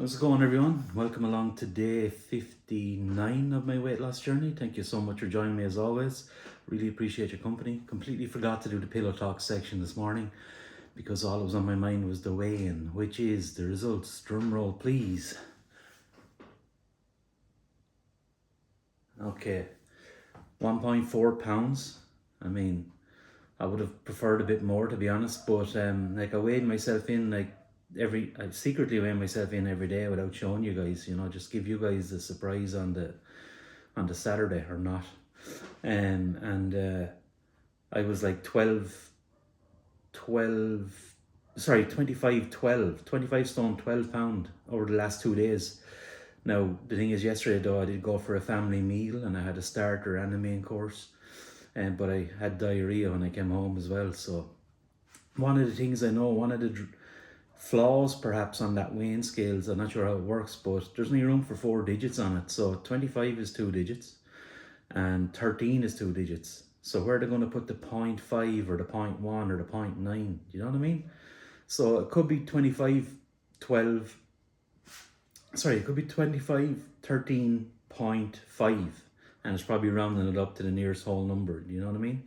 How's it going, everyone? Welcome along to day 59 of my weight loss journey. Thank you so much for joining me as always. Really appreciate your company. Completely forgot to do the pillow talk section this morning because all that was on my mind was the weigh-in, which is the results. Drum roll, please. Okay, 1.4 pounds. I mean, I would have preferred a bit more, to be honest, but I weighed myself in I secretly weigh myself in every day without showing you guys, just give you guys the surprise on the Saturday or not. And I was like 25 stone, 12 pound over the last 2 days. Now, the thing is, yesterday though, I did go for a family meal and I had a starter and a main course. But I had diarrhea when I came home as well. So one of the things I know, one of the flaws perhaps on that weighing scales, I'm not sure how it works, but there's only room for 4 digits on it. So 25 is 2 digits and 13 is 2 digits. So where they're going to put the 0.5 or the 0.1 or the 0.9, you know what I mean? So it could be 25, 12, it could be 25, 13.5, and it's probably rounding it up to the nearest whole number, you know what I mean?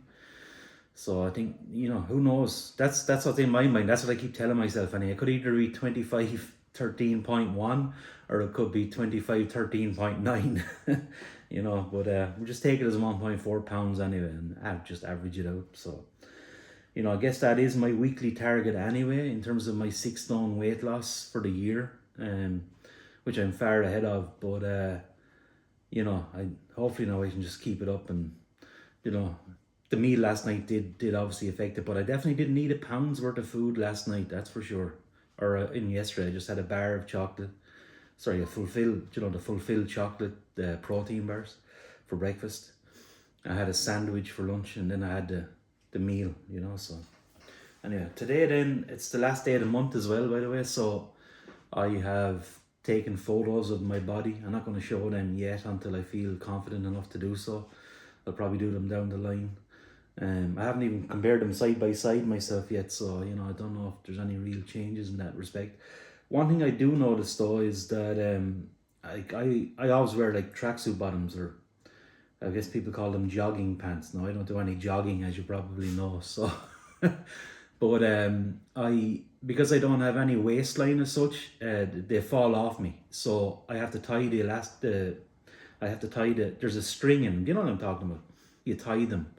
So I think, who knows? That's what's in my mind. That's what I keep telling myself. And it could either be 25, 13.1 or it could be 25, 13.9. But we'll just take it as 1.4 pounds anyway and just average it out. So, I guess that is my weekly target anyway in terms of my 6 stone weight loss for the year, which I'm far ahead of. But, I hopefully now I can just keep it up and, the meal last night did obviously affect it, but I definitely didn't need a pound's worth of food last night, that's for sure. Or in yesterday, I just had a bar of chocolate. Sorry, the fulfilled chocolate protein bars for breakfast. I had a sandwich for lunch, and then I had the meal, so. Anyway, today then, it's the last day of the month as well, by the way, so I have taken photos of my body. I'm not going to show them yet until I feel confident enough to do so. I'll probably do them down the line. I haven't even compared them side by side myself yet, so I don't know if there's any real changes in that respect. One thing I do notice though is that I always wear like tracksuit bottoms, or I guess people call them jogging pants. Now I don't do any jogging, as you probably know, so but because I don't have any waistline as such, they fall off me, so I have to tie there's a string in them. Do you know what I'm talking about? You tie them.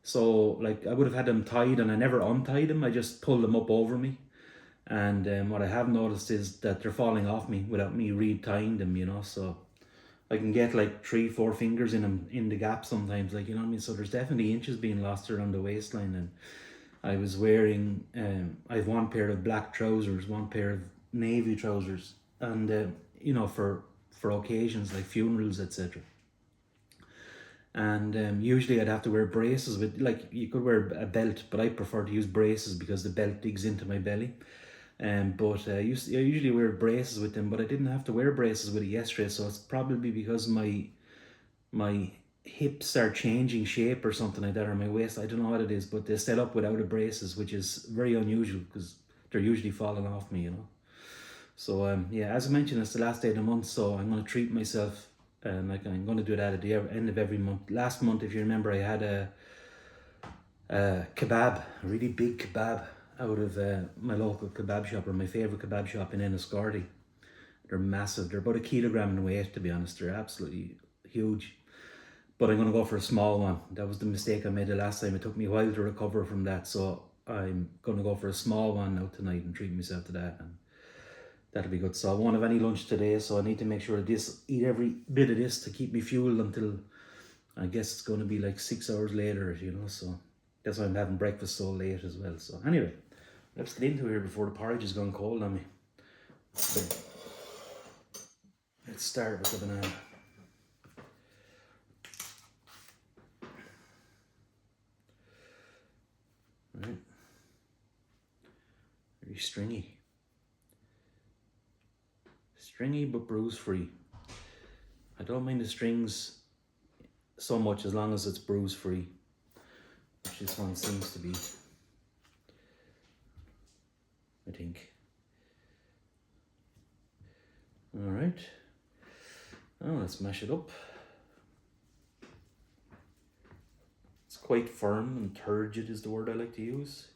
So like I would have had them tied and I never untied them. I just pulled them up over me. And what I have noticed is that they're falling off me without me retying them, so I can get like 3-4 fingers in them in the gap sometimes, like, you know what I mean? So there's definitely inches being lost around the waistline. And I was wearing, I have one pair of black trousers, one pair of navy trousers, and for occasions like funerals, etc. And usually I'd have to wear braces with, like, you could wear a belt, but I prefer to use braces because the belt digs into my belly. But I usually wear braces with them, but I didn't have to wear braces with it yesterday, so it's probably because my hips are changing shape or something like that, or my waist, I don't know what it is, but they're set up without a braces, which is very unusual because they're usually falling off me, So yeah, as I mentioned, it's the last day of the month, so I'm going to treat myself. Like I'm going to do that at the end of every month. Last month, if you remember, I had a kebab, a really big kebab out of my local kebab shop, or my favourite kebab shop in Enniscorthy. They're massive. They're about 1 kilogram in weight, to be honest. They're absolutely huge. But I'm going to go for a small one. That was the mistake I made the last time. It took me a while to recover from that. So I'm going to go for a small one now tonight and treat myself to that. And that'll be good. So I won't have any lunch today, so I need to make sure I eat every bit of this to keep me fueled until, I guess it's going to be like 6 hours later, so that's why I'm having breakfast so late as well. So anyway, let's get into it here before the porridge has gone cold on me. So, let's start with the banana. Right. Very stringy. Stringy but bruise free. I don't mind the strings so much as long as it's bruise free, which this one seems to be, I think. All right. Oh, let's mash it up. It's quite firm and turgid is the word I like to use.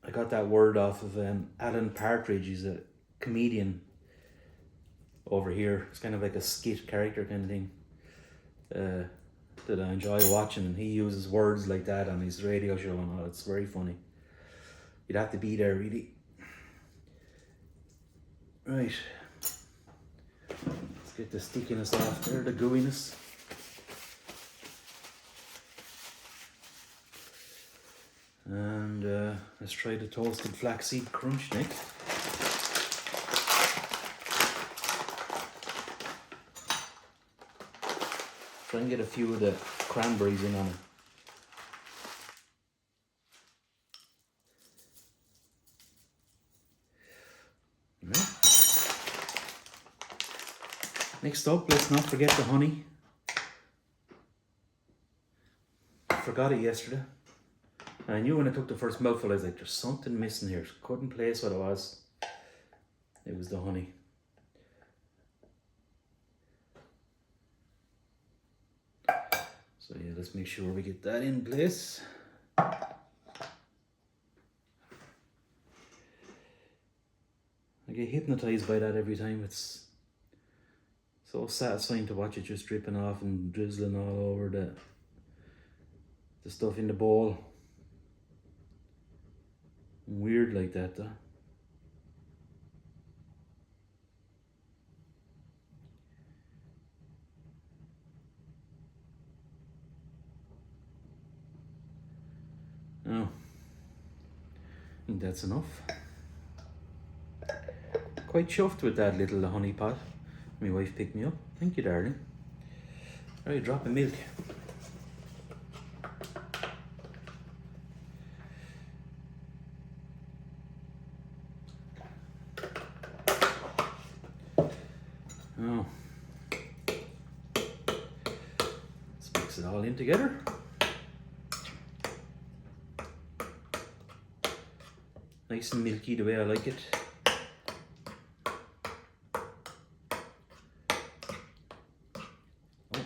I got that word off of Alan Partridge. He's a comedian over here. It's kind of like a skit character kind of thing that I enjoy watching, and he uses words like that on his radio show and all. It's very funny. You'd have to be there, really. Right. Let's get the stickiness off there, the gooiness. And let's try the toasted flaxseed crunch next. Try and get a few of the cranberries in on it. Right. Next up, let's not forget the honey. Forgot it yesterday. And I knew when I took the first mouthful, I was like, there's something missing here. Couldn't place what it was. It was the honey. So yeah, let's make sure we get that in place. I get hypnotized by that every time. It's so satisfying to watch it just dripping off and drizzling all over the stuff in the bowl. Weird like that though. Oh, I think that's enough. Quite chuffed with that little honey pot. My wife picked me up. Thank you, darling. Alright, drop of milk. Oh. Let's mix it all in together. Nice and milky the way I like it. Oh.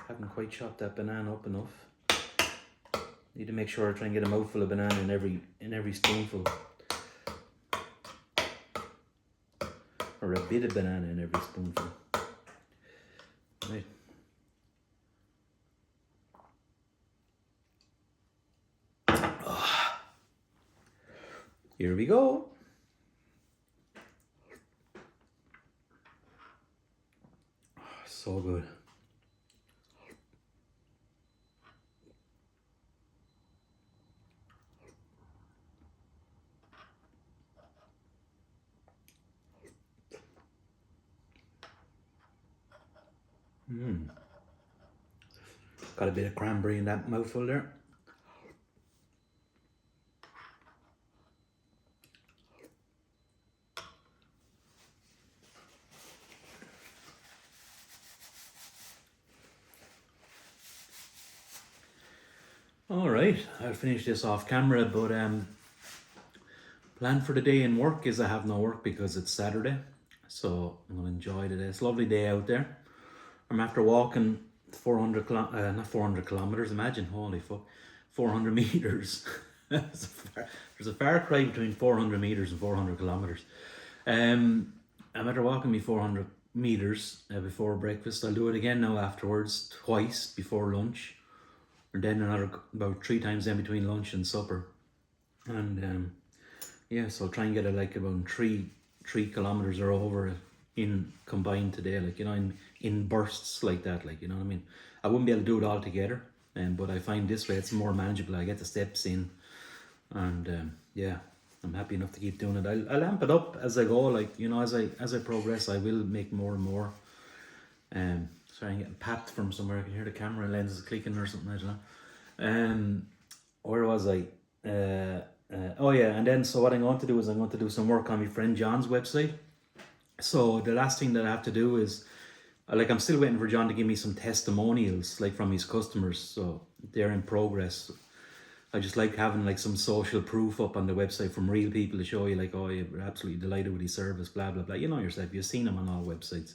Haven't quite chopped that banana up enough. Need to make sure I try and get a mouthful of banana in every spoonful. Or a bit of banana in every spoonful. Right. Here we go. So good. Got a bit of cranberry in that mouthful there. All right, I'll finish this off camera, but plan for the day in work is I have no work because it's Saturday, so I'm gonna enjoy the day. It's a lovely day out there. I'm after walking not 400 kilometers. Imagine, holy fuck, 400 meters. There's a far cry between 400 meters and 400 kilometers. I'm after walking me 400 meters before breakfast. I'll do it again now afterwards, twice before lunch. And then another about 3 times in between lunch and supper. And yeah, so I'll try and get it like about 3 kilometers or over in combined today, like, you know, in bursts like that, like, you know what I mean. I wouldn't be able to do it all together, but I find this way it's more manageable. I get the steps in, and yeah, I'm happy enough to keep doing it. I'll amp it up as I go, like, you know, as I progress, I will make more and more. Sorry, I'm getting papped from somewhere. I can hear the camera lenses clicking or something, I don't know. Where was I? Oh yeah, and then so what I'm going to do is I'm going to do some work on my friend John's website. So the last thing that I have to do is, like, I'm still waiting for John to give me some testimonials, like, from his customers. So they're in progress. I just like having like some social proof up on the website from real people to show you like, oh, you're absolutely delighted with his service, blah blah blah. You know yourself, you've seen him on all websites.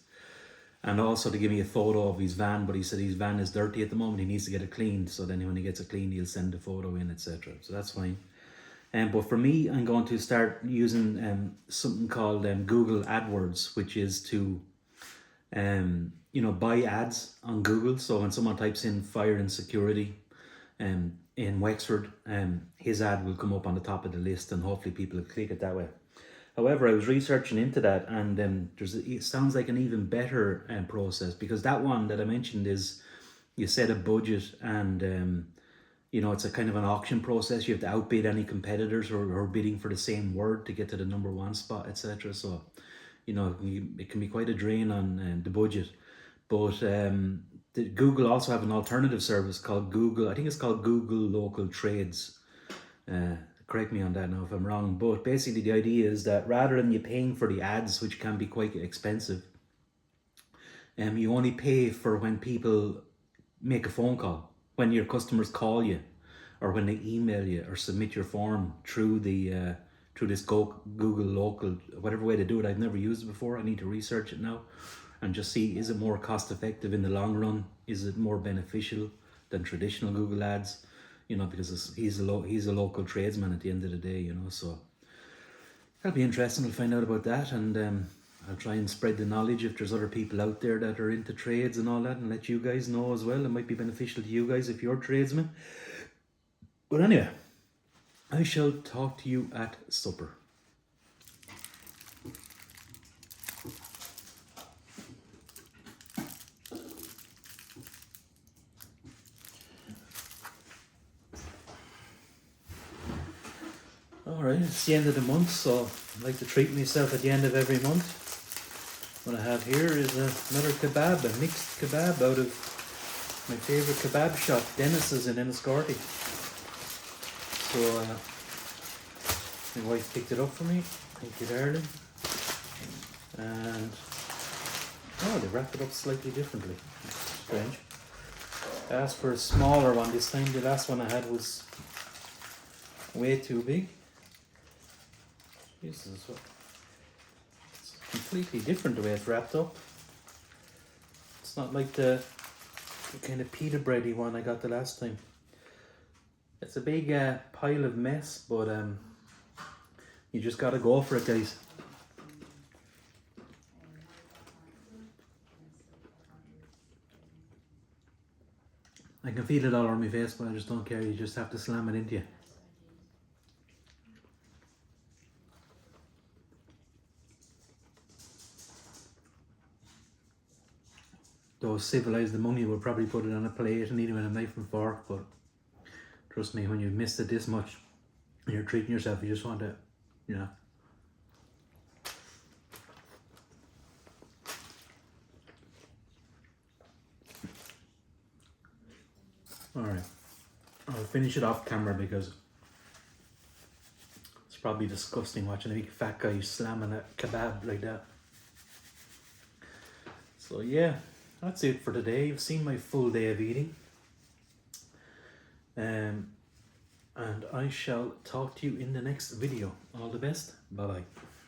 And also to give me a photo of his van, but he said his van is dirty at the moment, he needs to get it cleaned, so then when he gets it cleaned he'll send the photo in, etc. So that's fine. But for me, I'm going to start using something called Google AdWords, which is to buy ads on Google. So when someone types in fire and security in Wexford, his ad will come up on the top of the list, and hopefully people will click it that way. However, I was researching into that, and it sounds like an even better process, because that one that I mentioned is you set a budget, and it's a kind of an auction process. You have to outbid any competitors who are bidding for the same word to get to the number one spot, etc. So, it can be quite a drain on the budget. But Google also have an alternative service called Google. I think it's called Google Local Trades. Correct me on that now if I'm wrong. But basically, the idea is that rather than you paying for the ads, which can be quite expensive, you only pay for when people make a phone call, when your customers call you, or when they email you or submit your form through the through this Google Local, whatever way they do it. I've never used it before. I need to research it now and just see, is it more cost effective in the long run? Is it more beneficial than traditional Google ads? Because he's a local tradesman at the end of the day. So that'll be interesting. We'll find out about that, and I'll try and spread the knowledge if there's other people out there that are into trades and all that, and let you guys know as well. It might be beneficial to you guys if you're tradesmen. But anyway, I shall talk to you at supper. Alright, it's the end of the month, so I like to treat myself at the end of every month. What I have here is another kebab, a mixed kebab out of my favourite kebab shop, Dennis's in Enniscorthy. So my wife picked it up for me. Thank you, darling. And they wrapped it up slightly differently. Strange. I asked for a smaller one this time. The last one I had was way too big. Jesus, it's completely different the way it's wrapped up. It's not like the kind of pita bready one I got the last time. It's a big pile of mess, but you just gotta go for it, guys. I can feel it all over my face, but I just don't care. You just have to slam it into you. Those civilized among you would probably put it on a plate and eat it with a knife and fork, but trust me, when you've missed it this much and you're treating yourself, you just want to, Alright, I'll finish it off camera because it's probably disgusting watching a big fat guy slamming a kebab like that. So yeah, that's it for today. You've seen my full day of eating. And I shall talk to you in the next video. All the best. Bye bye.